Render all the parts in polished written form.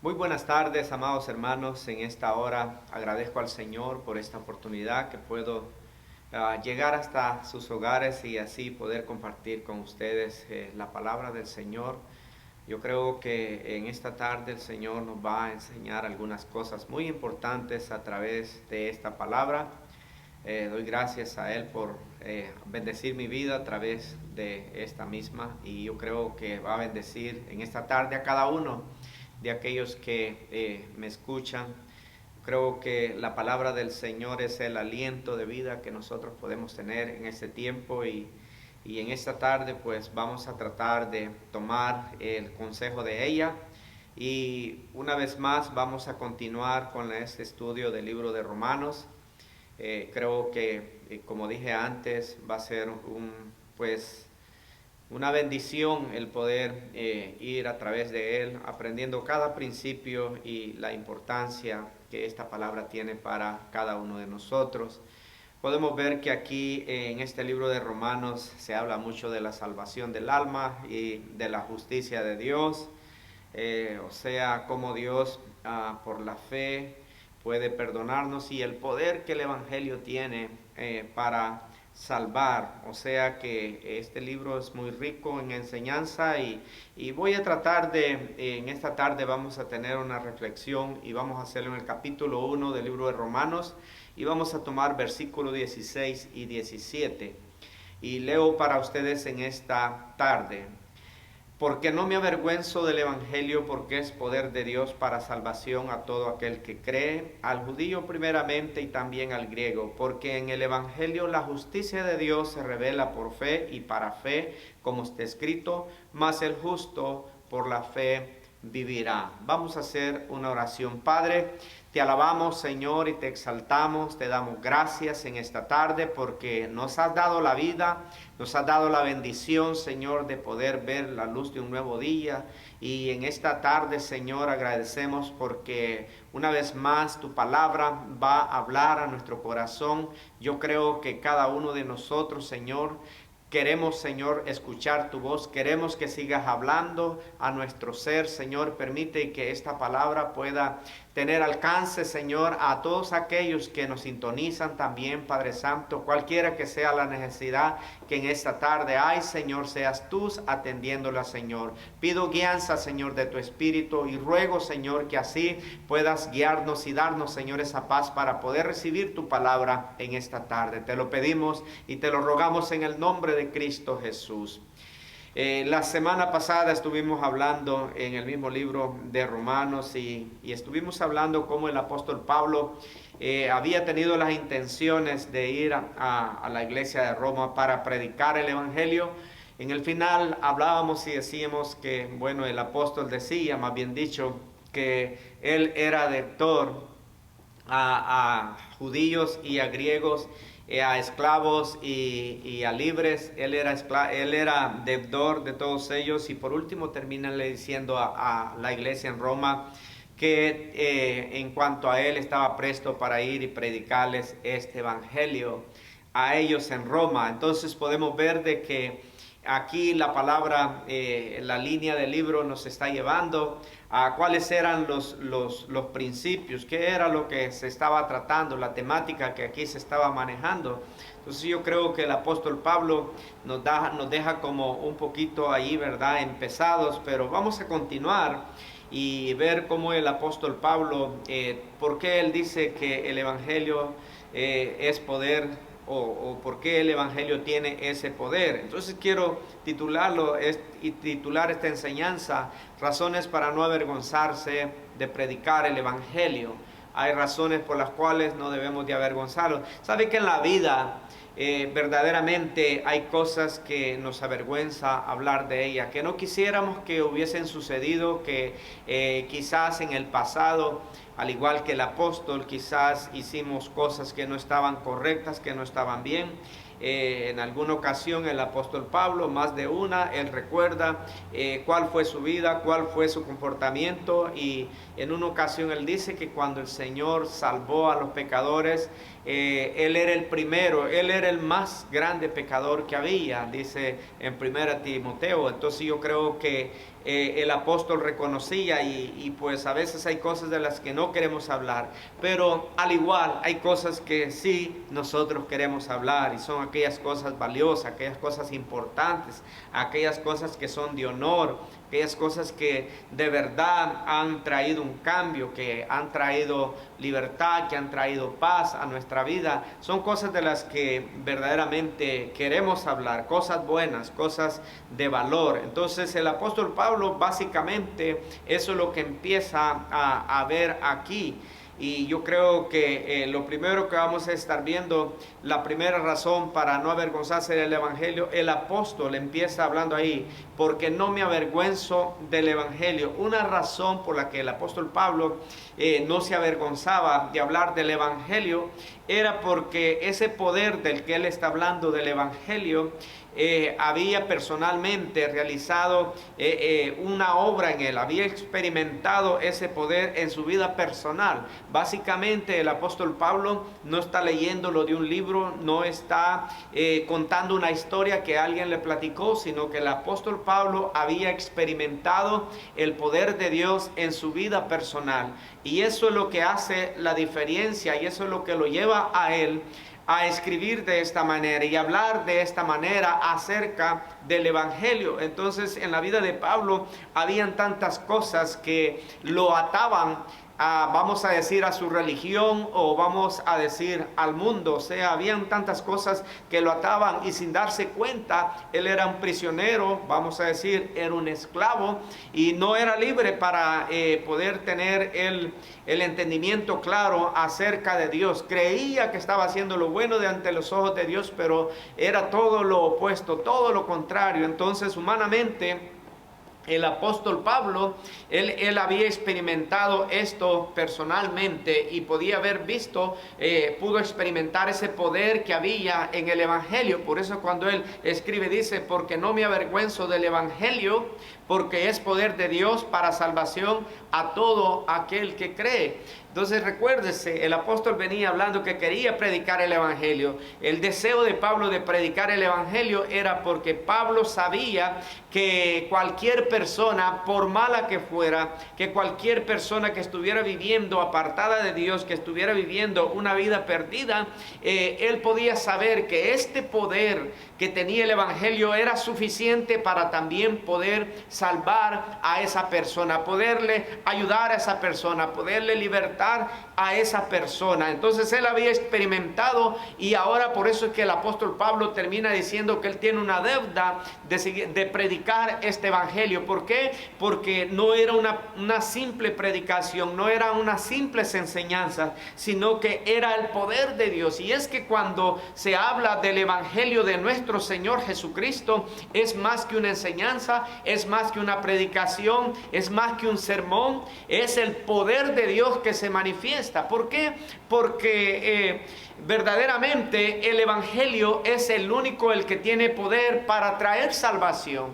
Muy buenas tardes, amados hermanos. En esta hora agradezco al Señor por esta oportunidad que puedo llegar hasta sus hogares y así poder compartir con ustedes la palabra del Señor. Yo creo que en esta tarde el Señor nos va a enseñar algunas cosas muy importantes a través de esta palabra. Doy gracias a Él por bendecir mi vida a través de esta misma, y yo creo que va a bendecir en esta tarde a cada uno de aquellos que me escuchan. Creo que la palabra del Señor es el aliento de vida que nosotros podemos tener en este tiempo, y en esta tarde pues vamos a tratar de tomar el consejo de ella, y una vez más vamos a continuar con este estudio del libro de Romanos. Creo que, como dije antes, va a ser una bendición el poder ir a través de él, aprendiendo cada principio y la importancia que esta palabra tiene para cada uno de nosotros. Podemos ver que aquí en este libro de Romanos se habla mucho de la salvación del alma y de la justicia de Dios, o sea, cómo Dios por la fe puede perdonarnos, y el poder que el Evangelio tiene para salvar. O sea que este libro es muy rico en enseñanza, y voy a tratar en esta tarde vamos a tener una reflexión y vamos a hacerlo en el capítulo 1 del libro de Romanos, y vamos a tomar versículos 16 y 17. Y leo para ustedes en esta tarde. Porque no me avergüenzo del Evangelio, porque es poder de Dios para salvación a todo aquel que cree, al judío primeramente y también al griego, porque en el Evangelio la justicia de Dios se revela por fe y para fe, como está escrito, mas el justo por la fe vivirá. Vamos a hacer una oración. Padre, te alabamos, Señor, y te exaltamos, te damos gracias en esta tarde porque nos has dado la vida, nos has dado la bendición, Señor, de poder ver la luz de un nuevo día. Y en esta tarde, Señor, agradecemos porque una vez más tu palabra va a hablar a nuestro corazón. Yo creo que cada uno de nosotros, Señor, queremos, Señor, escuchar tu voz. Queremos que sigas hablando a nuestro ser, Señor. Permite que esta palabra pueda tener alcance, Señor, a todos aquellos que nos sintonizan también, Padre Santo. Cualquiera que sea la necesidad que en esta tarde hay, Señor, seas tú atendiéndola, Señor. Pido guianza, Señor, de tu Espíritu, y ruego, Señor, que así puedas guiarnos y darnos, Señor, esa paz para poder recibir tu palabra en esta tarde. Te lo pedimos y te lo rogamos en el nombre de Cristo Jesús. La semana pasada estuvimos hablando en el mismo libro de Romanos, y estuvimos hablando cómo el apóstol Pablo había tenido las intenciones de ir a la iglesia de Roma para predicar el Evangelio. En el final hablábamos y decíamos que, bueno, el apóstol decía, más bien dicho, que él era deudor a judíos y a griegos, a esclavos y a libres. Él era deudor de todos ellos, y por último termina le diciendo a la iglesia en Roma que en cuanto a él estaba presto para ir y predicarles este evangelio a ellos en Roma. Entonces podemos ver de que aquí la palabra, la línea del libro nos está llevando a cuáles eran los principios, qué era lo que se estaba tratando, la temática que aquí se estaba manejando. Entonces yo creo que el apóstol Pablo nos deja como un poquito ahí, ¿verdad?, empezados, pero vamos a continuar y ver cómo el apóstol Pablo, por qué él dice que el evangelio es poder, o por qué el evangelio tiene ese poder. Entonces quiero titular esta enseñanza: razones para no avergonzarse de predicar el evangelio. Hay razones por las cuales no debemos de avergonzarnos. ¿Sabe que en la vida verdaderamente hay cosas que nos avergüenza hablar de ellas, que no quisiéramos que hubiesen sucedido, que quizás en el pasado, al igual que el apóstol, quizás hicimos cosas que no estaban correctas, que no estaban bien? En alguna ocasión el apóstol Pablo, más de una, él recuerda cuál fue su vida, cuál fue su comportamiento, y en una ocasión él dice que cuando el Señor salvó a los pecadores, él era el primero, él era el más grande pecador que había, dice en 1 Timoteo. Entonces yo creo que el apóstol reconocía y pues a veces hay cosas de las que no queremos hablar, pero al igual hay cosas que sí nosotros queremos hablar, y son aquellas cosas valiosas, aquellas cosas importantes, aquellas cosas que son de honor, aquellas cosas que de verdad han traído un cambio, que han traído libertad, que han traído paz a nuestra vida. Son cosas de las que verdaderamente queremos hablar, cosas buenas, cosas de valor. Entonces el apóstol Pablo básicamente eso es lo que empieza a ver aquí. Y yo creo que lo primero que vamos a estar viendo, la primera razón para no avergonzarse del Evangelio, el apóstol empieza hablando ahí, porque no me avergüenzo del Evangelio. Una razón por la que el apóstol Pablo no se avergonzaba de hablar del Evangelio era porque ese poder del que él está hablando del Evangelio, había personalmente realizado una obra en él, había experimentado ese poder en su vida personal. Básicamente el apóstol Pablo no está leyendo lo de un libro, no está contando una historia que alguien le platicó, sino que el apóstol Pablo había experimentado el poder de Dios en su vida personal, y eso es lo que hace la diferencia, y eso es lo que lo lleva a él a escribir de esta manera y hablar de esta manera acerca del Evangelio. Entonces en la vida de Pablo habían tantas cosas que lo ataban vamos a decir, a su religión, o vamos a decir al mundo. O sea, habían tantas cosas que lo ataban, y sin darse cuenta él era un prisionero, vamos a decir, era un esclavo, y no era libre para poder tener el entendimiento claro acerca de Dios. Creía que estaba haciendo lo bueno de ante los ojos de Dios, pero era todo lo opuesto, todo lo contrario. Entonces humanamente el apóstol Pablo, él había experimentado esto personalmente, y podía haber visto, pudo experimentar ese poder que había en el Evangelio. Por eso cuando él escribe dice, porque no me avergüenzo del Evangelio, porque es poder de Dios para salvación a todo aquel que cree. Entonces recuérdese, el apóstol venía hablando que quería predicar el Evangelio. El deseo de Pablo de predicar el Evangelio era porque Pablo sabía que cualquier persona, por mala que fuera, que cualquier persona que estuviera viviendo apartada de Dios, que estuviera viviendo una vida perdida, él podía saber que este poder que tenía el Evangelio era suficiente para también poder salvar a esa persona, poderle ayudar a esa persona, poderle libertar a esa persona. Entonces él había experimentado, y ahora por eso es que el apóstol Pablo termina diciendo que él tiene una deuda de predicar este Evangelio. ¿Por qué? Porque no era una simple predicación, no era unas simples enseñanzas, sino que era el poder de Dios. Y es que cuando se habla del Evangelio de nuestro Señor Jesucristo, es más que una enseñanza, es más que una predicación, es más que un sermón, es el poder de Dios que se manifiesta. ¿Por qué? Porque verdaderamente el Evangelio es el único, el que tiene poder para traer salvación.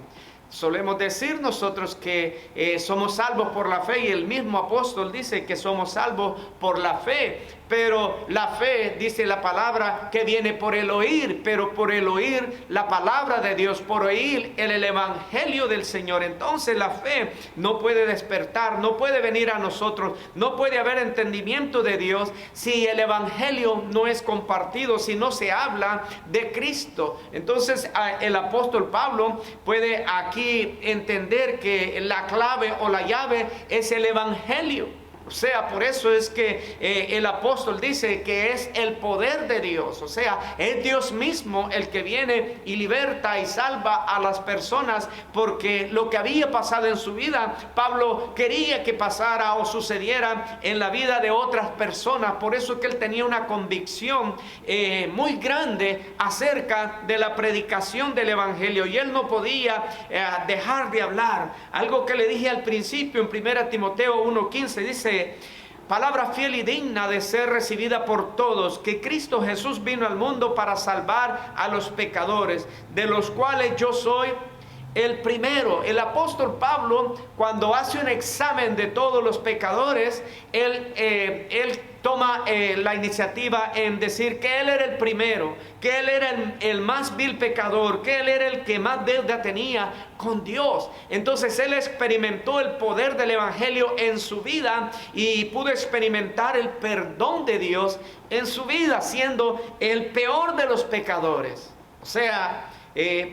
Solemos decir nosotros que somos salvos por la fe, y el mismo apóstol dice que somos salvos por la fe. Pero la fe, dice la palabra, que viene por el oír, pero por el oír la palabra de Dios, por oír el Evangelio del Señor. Entonces la fe no puede despertar, no puede venir a nosotros, no puede haber entendimiento de Dios si el Evangelio no es compartido, si no se habla de Cristo. Entonces el apóstol Pablo puede aquí entender que la clave o la llave es el Evangelio. O sea, por eso es que el apóstol dice que es el poder de Dios. O sea, es Dios mismo el que viene y liberta y salva a las personas, porque lo que había pasado en su vida, Pablo quería que pasara o sucediera en la vida de otras personas. Por eso es que él tenía una convicción muy grande acerca de la predicación del Evangelio, y él no podía dejar de hablar. Algo que le dije al principio en 1 Timoteo 1:15, dice: palabra fiel y digna de ser recibida por todos, que Cristo Jesús vino al mundo para salvar a los pecadores, de los cuales yo soy el primero. El apóstol Pablo, cuando hace un examen de todos los pecadores, él toma la iniciativa en decir que él era el primero, que él era el más vil pecador, que él era el que más deuda tenía con Dios. Entonces él experimentó el poder del evangelio en su vida y pudo experimentar el perdón de Dios en su vida, siendo el peor de los pecadores. O sea,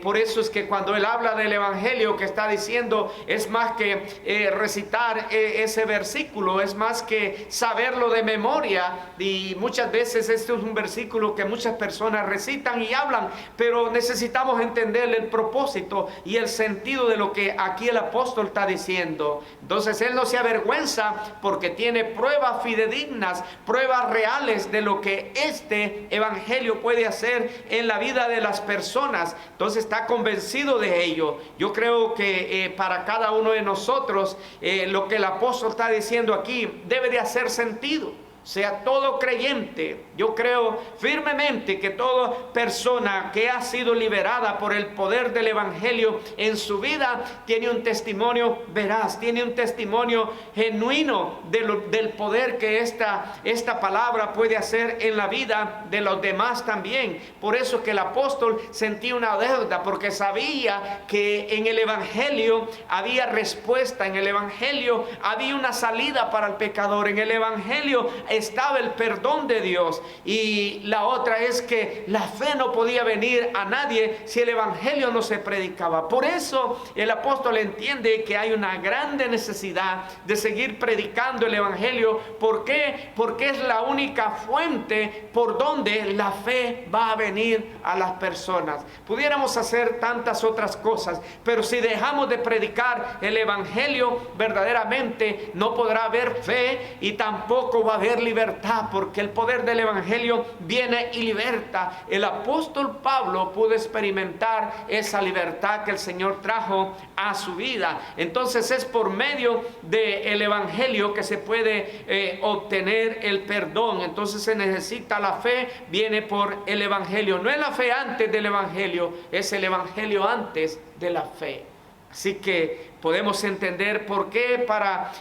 por eso es que cuando él habla del evangelio que está diciendo, es más que recitar ese versículo, es más que saberlo de memoria. Y muchas veces este es un versículo que muchas personas recitan y hablan, pero necesitamos entender el propósito y el sentido de lo que aquí el apóstol está diciendo. Entonces él no se avergüenza porque tiene pruebas fidedignas, pruebas reales de lo que este evangelio puede hacer en la vida de las personas. Entonces está convencido de ello. Yo creo que para cada uno de nosotros lo que el apóstol está diciendo aquí debe de hacer sentido. O sea, todo creyente, yo creo firmemente que toda persona que ha sido liberada por el poder del evangelio en su vida tiene un testimonio veraz, tiene un testimonio genuino del poder que esta palabra puede hacer en la vida de los demás también. Por eso que el apóstol sentía una deuda, porque sabía que en el evangelio había respuesta, en el evangelio había una salida para el pecador, en el evangelio estaba el perdón de Dios. Y la otra es que la fe no podía venir a nadie si el evangelio no se predicaba. Por eso el apóstol entiende que hay una grande necesidad de seguir predicando el evangelio. ¿Por qué? Porque es la única fuente por donde la fe va a venir a las personas. Pudiéramos hacer tantas otras cosas, pero si dejamos de predicar el evangelio, verdaderamente no podrá haber fe y tampoco va a haber libertad, porque el poder del evangelio viene y liberta. El apóstol Pablo pudo experimentar esa libertad que el Señor trajo a su vida. Entonces es por medio del evangelio que se puede obtener el perdón. Entonces se necesita la fe, viene por el evangelio. No es la fe antes del evangelio, es el evangelio antes de la fe. Así que podemos entender por qué para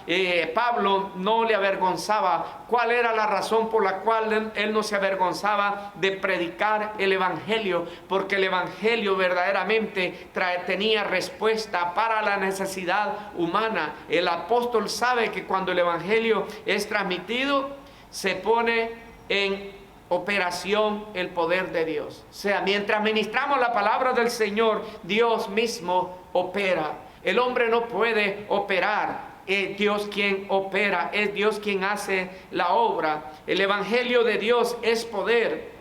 Pablo no le avergonzaba, cuál era la razón por la cual él no se avergonzaba de predicar el evangelio, porque el evangelio verdaderamente tenía respuesta para la necesidad humana. El apóstol sabe que cuando el evangelio es transmitido, se pone en operación el poder de Dios. O sea, mientras ministramos la palabra del Señor, Dios mismo opera. El hombre no puede operar, es Dios quien opera, es Dios quien hace la obra. El evangelio de Dios es poder,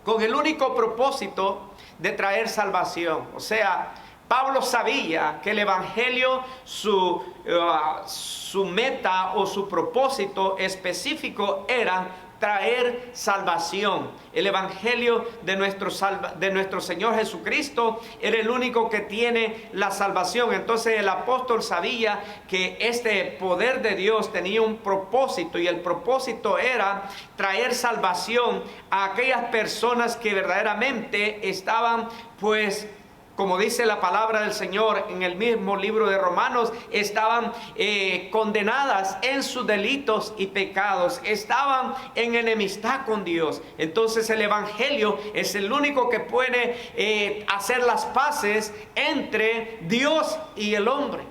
con el único propósito de traer salvación. O sea, Pablo sabía que el evangelio, su meta o su propósito específico era traer salvación. El evangelio de nuestro Señor Jesucristo era el único que tiene la salvación. Entonces el apóstol sabía que este poder de Dios tenía un propósito, y el propósito era traer salvación a aquellas personas que verdaderamente estaban, pues, como dice la palabra del Señor en el mismo libro de Romanos, estaban condenadas en sus delitos y pecados, estaban en enemistad con Dios. Entonces el evangelio es el único que puede hacer las paces entre Dios y el hombre.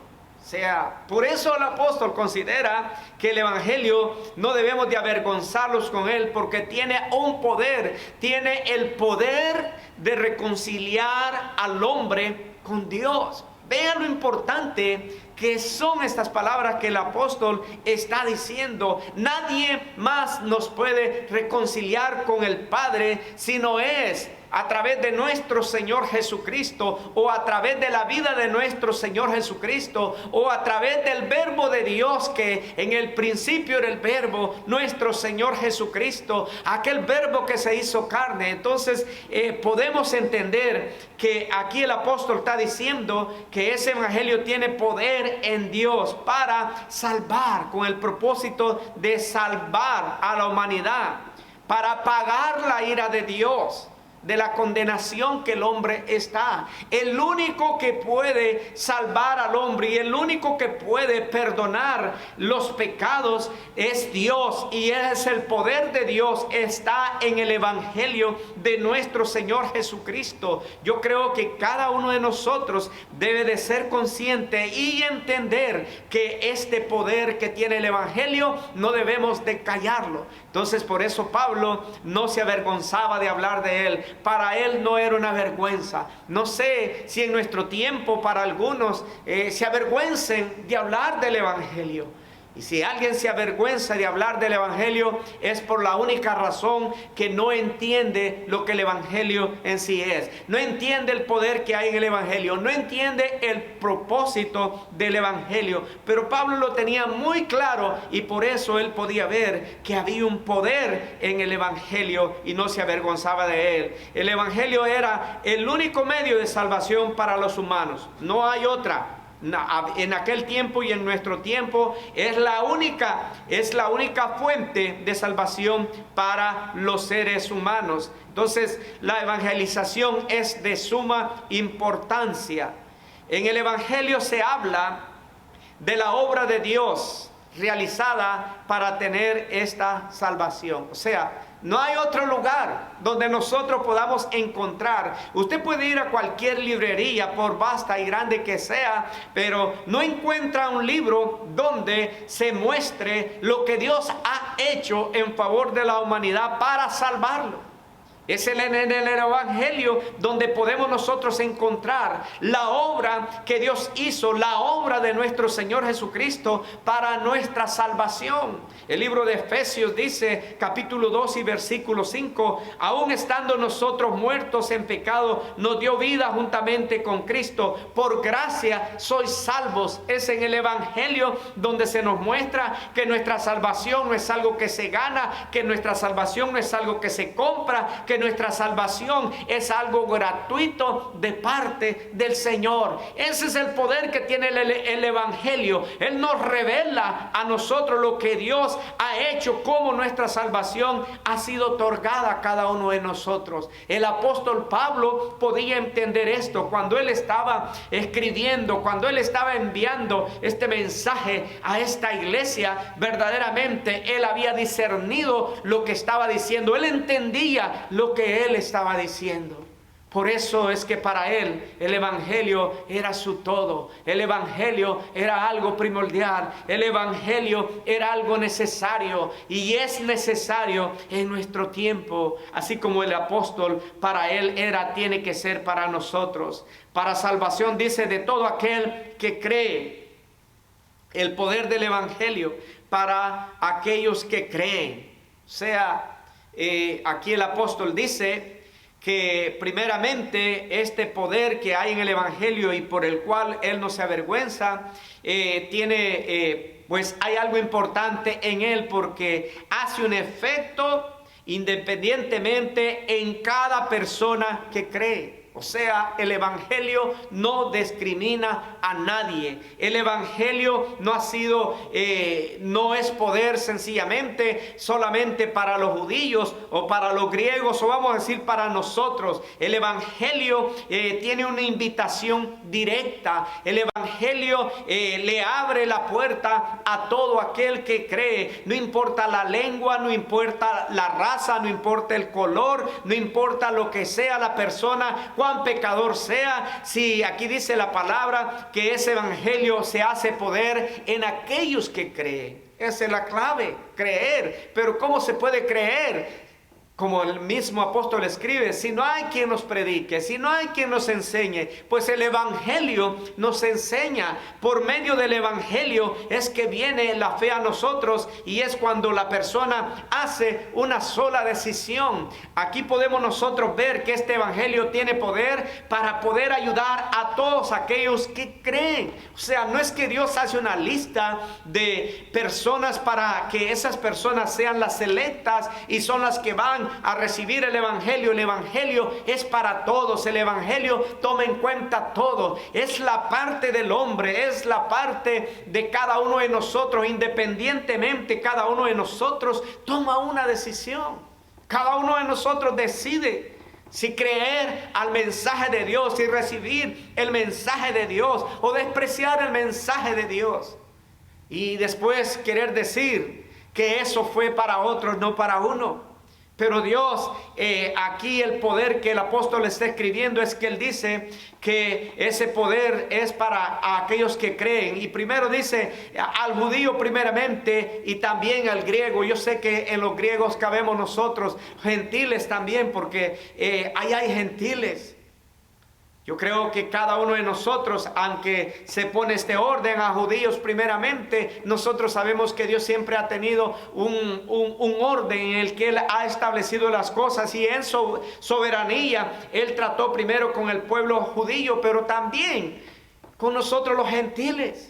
O sea, por eso el apóstol considera que el evangelio no debemos de avergonzarlos con él, porque tiene un poder, tiene el poder de reconciliar al hombre con Dios. Vean lo importante que son estas palabras que el apóstol está diciendo. Nadie más nos puede reconciliar con el Padre si no es a través de nuestro Señor Jesucristo, o a través de la vida de nuestro Señor Jesucristo, o a través del verbo de Dios, que en el principio era el verbo, nuestro Señor Jesucristo, aquel verbo que se hizo carne. Entonces podemos entender que aquí el apóstol está diciendo que ese evangelio tiene poder en Dios para salvar, con el propósito de salvar a la humanidad, para pagar la ira de Dios. de la condenación que el hombre está. El único que puede salvar al hombre y el único que puede perdonar los pecados es Dios, y es el poder de Dios, está en el evangelio de nuestro Señor Jesucristo. Yo creo que cada uno de nosotros debe de ser consciente y entender que este poder que tiene el evangelio no debemos de callarlo. Entonces, por eso Pablo no se avergonzaba de hablar de él. Para él no era una vergüenza. No sé si en nuestro tiempo para algunos se avergüencen de hablar del evangelio. Y si alguien se avergüenza de hablar del evangelio, es por la única razón que no entiende lo que el evangelio en sí es. No entiende el poder que hay en el evangelio. No entiende el propósito del evangelio. Pero Pablo lo tenía muy claro, y por eso él podía ver que había un poder en el evangelio y no se avergonzaba de él. El evangelio era el único medio de salvación para los humanos. No hay otra. En aquel tiempo y en nuestro tiempo es la única fuente de salvación para los seres humanos. Entonces, la evangelización es de suma importancia. En el evangelio se habla de la obra de Dios realizada para tener esta salvación. O sea, no hay otro lugar donde nosotros podamos encontrar. Usted puede ir a cualquier librería, por vasta y grande que sea, pero no encuentra un libro donde se muestre lo que Dios ha hecho en favor de la humanidad para salvarlo. Es en el evangelio donde podemos nosotros encontrar la obra que Dios hizo, la obra de nuestro Señor Jesucristo para nuestra salvación. El libro de Efesios dice, capítulo 2 y versículo 5, aún estando nosotros muertos en pecado, nos dio vida juntamente con Cristo. Por gracia sois salvos. Es en el evangelio donde se nos muestra que nuestra salvación no es algo que se gana, que nuestra salvación no es algo que se compra, que nuestra salvación es algo gratuito de parte del Señor. Ese es el poder que tiene el evangelio. Él nos revela a nosotros lo que Dios ha hecho, cómo nuestra salvación ha sido otorgada a cada uno de nosotros. El apóstol Pablo podía entender esto cuando él estaba escribiendo, cuando él estaba enviando este mensaje a esta iglesia. Verdaderamente él había discernido lo que estaba diciendo. Él entendía lo que él estaba diciendo. Por eso es que para él el evangelio era su todo. El evangelio era algo primordial. El evangelio era algo necesario, y es necesario en nuestro tiempo, así como el apóstol para él tiene que ser para nosotros. Para salvación, dice, de todo aquel que cree. El poder del evangelio para aquellos que creen. O sea, aquí el apóstol dice que primeramente este poder que hay en el evangelio y por el cual él no se avergüenza, pues hay algo importante en él, porque hace un efecto independientemente en cada persona que cree. O sea, el evangelio no discrimina a nadie. El evangelio no es poder sencillamente solamente para los judíos o para los griegos, o vamos a decir para nosotros. El evangelio tiene una invitación directa. El evangelio le abre la puerta a todo aquel que cree. No importa la lengua, no importa la raza, no importa el color, no importa lo que sea la persona, cuán pecador sea. Si aquí dice la palabra que ese evangelio se hace poder en aquellos que creen. Esa es la clave, creer. Pero ¿cómo se puede creer? Como el mismo apóstol escribe, si no hay quien nos predique, si no hay quien nos enseñe, pues el evangelio nos enseña. Por medio del evangelio es que viene la fe a nosotros, y es cuando la persona hace una sola decisión. Aquí podemos nosotros ver que este evangelio tiene poder para poder ayudar a todos aquellos que creen. O sea, no es que Dios hace una lista de personas para que esas personas sean las selectas y son las que van a recibir el evangelio. El evangelio es para todos. El evangelio toma en cuenta todo. Es la parte del hombre, es la parte de cada uno de nosotros. Independientemente, cada uno de nosotros toma una decisión. Cada uno de nosotros decide Si creer al mensaje de Dios, si recibir el mensaje de Dios o despreciar el mensaje de Dios. Y después querer decir que eso fue para otros, no para uno. Pero Dios, aquí el poder que el apóstol está escribiendo es que él dice que ese poder es para aquellos que creen. Y primero dice al judío primeramente y también al griego. Yo sé que en los griegos cabemos nosotros, gentiles también, porque ahí hay gentiles. Yo creo que cada uno de nosotros, aunque se pone este orden a judíos primeramente, nosotros sabemos que Dios siempre ha tenido un orden en el que Él ha establecido las cosas, y en su soberanía Él trató primero con el pueblo judío, pero también con nosotros los gentiles.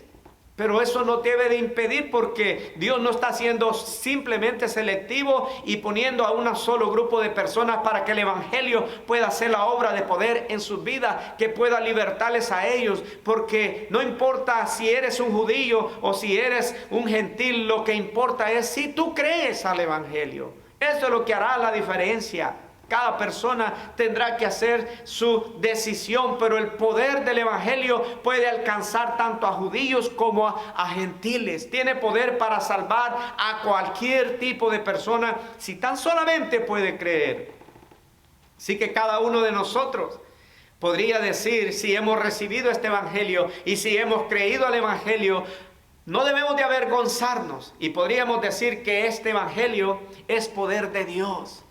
Pero eso no debe de impedir, porque Dios no está siendo simplemente selectivo y poniendo a un solo grupo de personas para que el evangelio pueda hacer la obra de poder en sus vidas, que pueda libertarles a ellos. Porque no importa si eres un judío o si eres un gentil, lo que importa es si tú crees al evangelio. Eso es lo que hará la diferencia. Cada persona tendrá que hacer su decisión, pero el poder del evangelio puede alcanzar tanto a judíos como a gentiles. Tiene poder para salvar a cualquier tipo de persona si tan solamente puede creer. Así que cada uno de nosotros podría decir, si hemos recibido este evangelio y si hemos creído al evangelio, no debemos de avergonzarnos, y podríamos decir que este evangelio es poder de Dios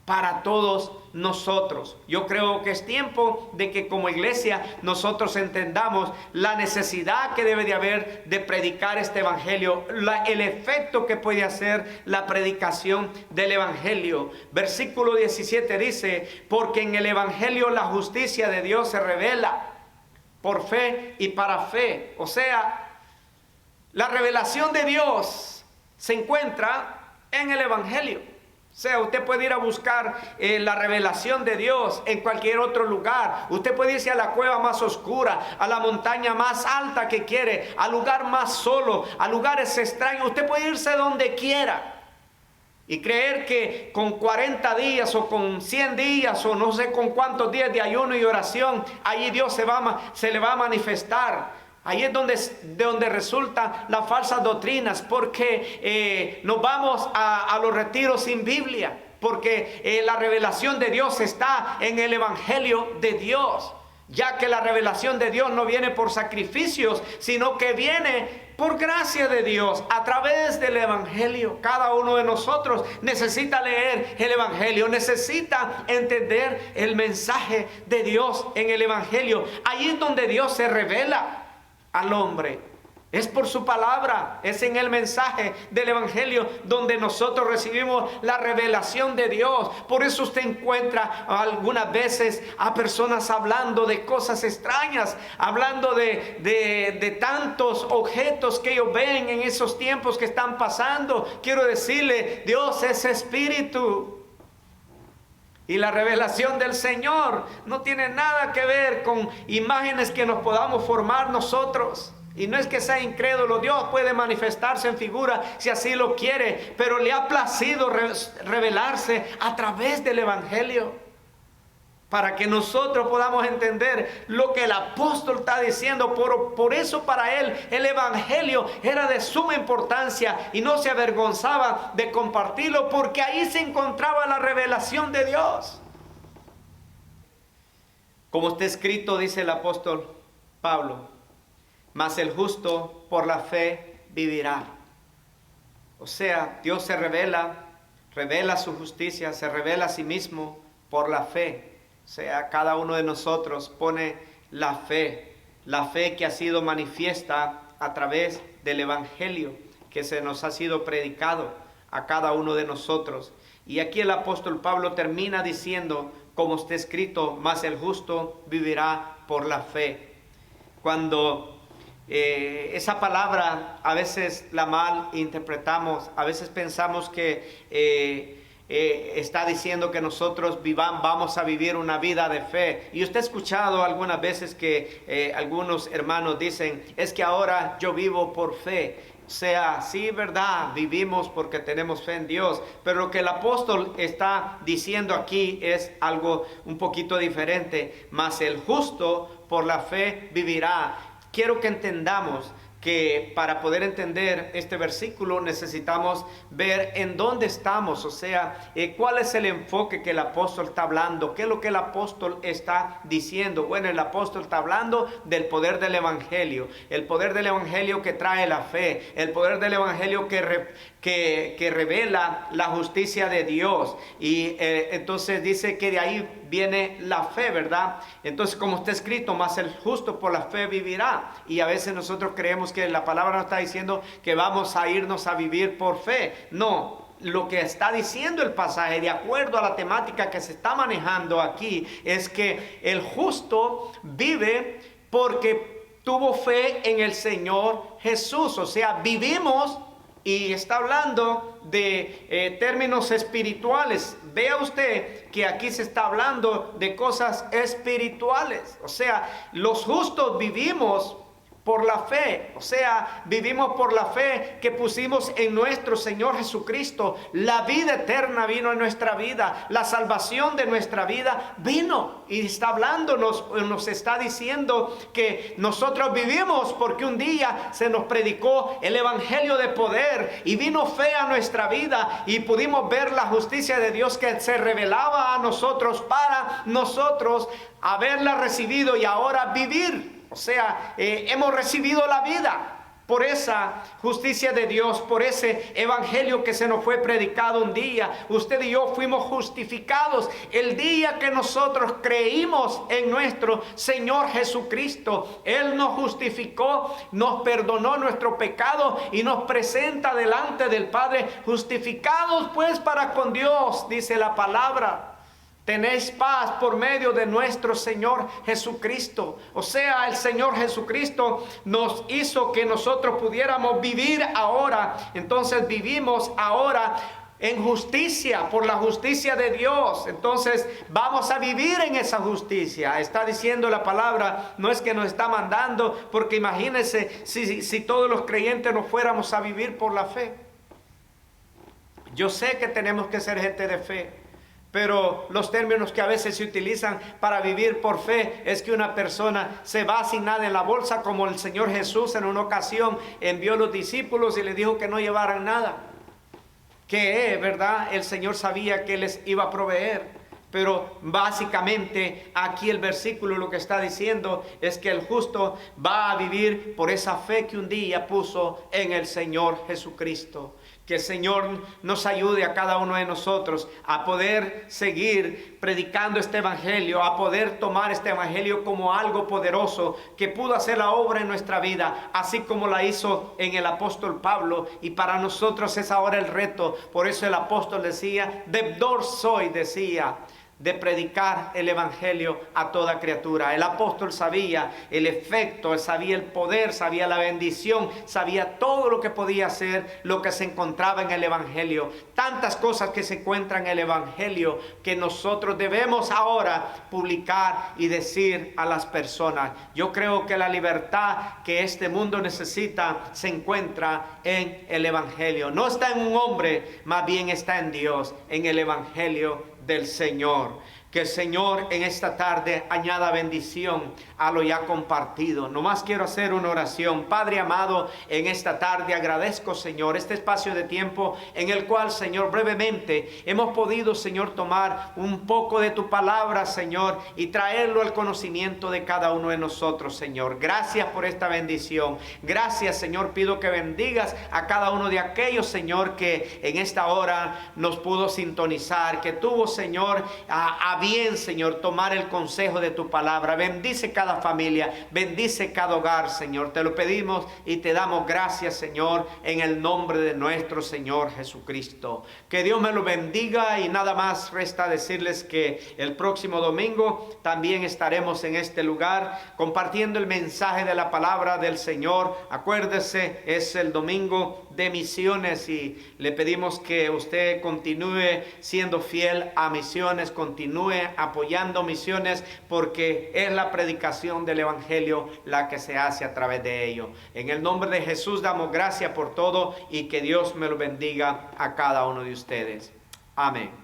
para todos nosotros. Yo creo que es tiempo de que como iglesia nosotros entendamos la necesidad que debe de haber de predicar este evangelio, el efecto que puede hacer la predicación del evangelio. Versículo 17 dice: porque en el evangelio la justicia de Dios se revela por fe y para fe. O sea, la revelación de Dios se encuentra en el evangelio. O sea, usted puede ir a buscar la revelación de Dios en cualquier otro lugar. Usted puede irse a la cueva más oscura, a la montaña más alta que quiere, al lugar más solo, a lugares extraños. Usted puede irse donde quiera y creer que con 40 días o con 100 días o no sé con cuántos días de ayuno y oración, allí Dios se le va a manifestar. Ahí es donde resultan las falsas doctrinas, porque nos vamos a los retiros sin Biblia, porque la revelación de Dios está en el evangelio de Dios, ya que la revelación de Dios no viene por sacrificios, sino que viene por gracia de Dios a través del evangelio. Cada uno de nosotros necesita leer el evangelio, necesita entender el mensaje de Dios en el evangelio. Ahí es donde Dios se revela al hombre. Es por su palabra, es en el mensaje del evangelio donde nosotros recibimos la revelación de Dios. Por eso usted encuentra algunas veces a personas hablando de cosas extrañas, hablando de tantos objetos que ellos ven en esos tiempos que están pasando. Quiero decirle, Dios es espíritu. Y la revelación del Señor no tiene nada que ver con imágenes que nos podamos formar nosotros. Y no es que sea incrédulo, Dios puede manifestarse en figura si así lo quiere, pero le ha placido revelarse a través del evangelio, para que nosotros podamos entender lo que el apóstol está diciendo. Por eso para él el evangelio era de suma importancia y no se avergonzaba de compartirlo, porque ahí se encontraba la revelación de Dios. Como está escrito, dice el apóstol Pablo: mas el justo por la fe vivirá. O sea, Dios se revela su justicia, se revela a sí mismo por la fe. O sea, cada uno de nosotros pone la fe que ha sido manifiesta a través del evangelio que se nos ha sido predicado a cada uno de nosotros. Y aquí el apóstol Pablo termina diciendo, como está escrito: mas el justo vivirá por la fe. Cuando esa palabra a veces la mal interpretamos, a veces pensamos que está diciendo que nosotros vamos a vivir una vida de fe. Y usted ha escuchado algunas veces que algunos hermanos dicen, es que ahora yo vivo por fe. O sea, sí, verdad, vivimos porque tenemos fe en Dios, pero lo que el apóstol está diciendo aquí es algo un poquito diferente. Mas el justo por la fe vivirá. Quiero que entendamos que para poder entender este versículo necesitamos ver en dónde estamos, o sea, cuál es el enfoque que el apóstol está hablando, qué es lo que el apóstol está diciendo. Bueno, el apóstol está hablando del poder del evangelio, el poder del evangelio que trae la fe, el poder del evangelio que revela la justicia de Dios. Y entonces dice que de ahí viene la fe, ¿verdad? Entonces, como está escrito, mas el justo por la fe vivirá. Y a veces nosotros creemos que la palabra nos está diciendo que vamos a irnos a vivir por fe. No, lo que está diciendo el pasaje, de acuerdo a la temática que se está manejando aquí, es que el justo vive porque tuvo fe en el Señor Jesús. O sea, vivimos. Y está hablando de términos espirituales. Vea usted que aquí se está hablando de cosas espirituales. O sea, los justos vivimos por la fe, o sea, vivimos por la fe que pusimos en nuestro Señor Jesucristo. La vida eterna vino en nuestra vida, la salvación de nuestra vida vino y está hablándonos, nos está diciendo que nosotros vivimos porque un día se nos predicó el evangelio de poder y vino fe a nuestra vida y pudimos ver la justicia de Dios que se revelaba a nosotros para nosotros haberla recibido y ahora vivir. O sea, hemos recibido la vida por esa justicia de Dios, por ese evangelio que se nos fue predicado un día. Usted y yo fuimos justificados el día que nosotros creímos en nuestro Señor Jesucristo. Él nos justificó, nos perdonó nuestro pecado y nos presenta delante del Padre justificados pues para con Dios, dice la palabra. Tenéis paz por medio de nuestro Señor Jesucristo. O sea, el Señor Jesucristo nos hizo que nosotros pudiéramos vivir ahora. Entonces vivimos ahora en justicia, por la justicia de Dios. Entonces vamos a vivir en esa justicia. Está diciendo la palabra, no es que nos está mandando, porque imagínense si todos los creyentes nos fuéramos a vivir por la fe. Yo sé que tenemos que ser gente de fe. Pero los términos que a veces se utilizan para vivir por fe es que una persona se va sin nada en la bolsa, como el Señor Jesús en una ocasión envió a los discípulos y les dijo que no llevaran nada. Que, ¿verdad? El Señor sabía que les iba a proveer. Pero básicamente aquí el versículo lo que está diciendo es que el justo va a vivir por esa fe que un día puso en el Señor Jesucristo. Que el Señor nos ayude a cada uno de nosotros a poder seguir predicando este evangelio, a poder tomar este evangelio como algo poderoso que pudo hacer la obra en nuestra vida, así como la hizo en el apóstol Pablo. Y para nosotros es ahora el reto. Por eso el apóstol decía, deudor soy, decía, de predicar el evangelio a toda criatura. El apóstol sabía el efecto, sabía el poder, sabía la bendición, sabía todo lo que podía hacer, lo que se encontraba en el evangelio. Tantas cosas que se encuentran en el evangelio que nosotros debemos ahora publicar y decir a las personas. Yo creo que la libertad que este mundo necesita se encuentra en el evangelio. No está en un hombre, más bien está en Dios, en el evangelio del Señor. Que el Señor en esta tarde añada bendición a lo ya compartido. Nomás quiero hacer una oración. Padre amado, en esta tarde agradezco, Señor, este espacio de tiempo en el cual, Señor, brevemente hemos podido, Señor, tomar un poco de tu palabra, Señor, y traerlo al conocimiento de cada uno de nosotros, Señor. Gracias por esta bendición. Gracias, Señor. Pido que bendigas a cada uno de aquellos, Señor, que en esta hora nos pudo sintonizar, que tuvo, Señor, a bien, Señor, tomar el consejo de tu palabra. Bendice cada familia, bendice cada hogar, Señor. Te lo pedimos y te damos gracias, Señor, en el nombre de nuestro Señor Jesucristo. Que Dios me lo bendiga y nada más resta decirles que el próximo domingo también estaremos en este lugar compartiendo el mensaje de la palabra del Señor. Acuérdese, es el domingo de misiones y le pedimos que usted continúe siendo fiel a misiones, continúe apoyando misiones, porque es la predicación del Evangelio la que se hace a través de ello. En el nombre de Jesús damos gracias por todo y que Dios me lo bendiga a cada uno de ustedes. Amén.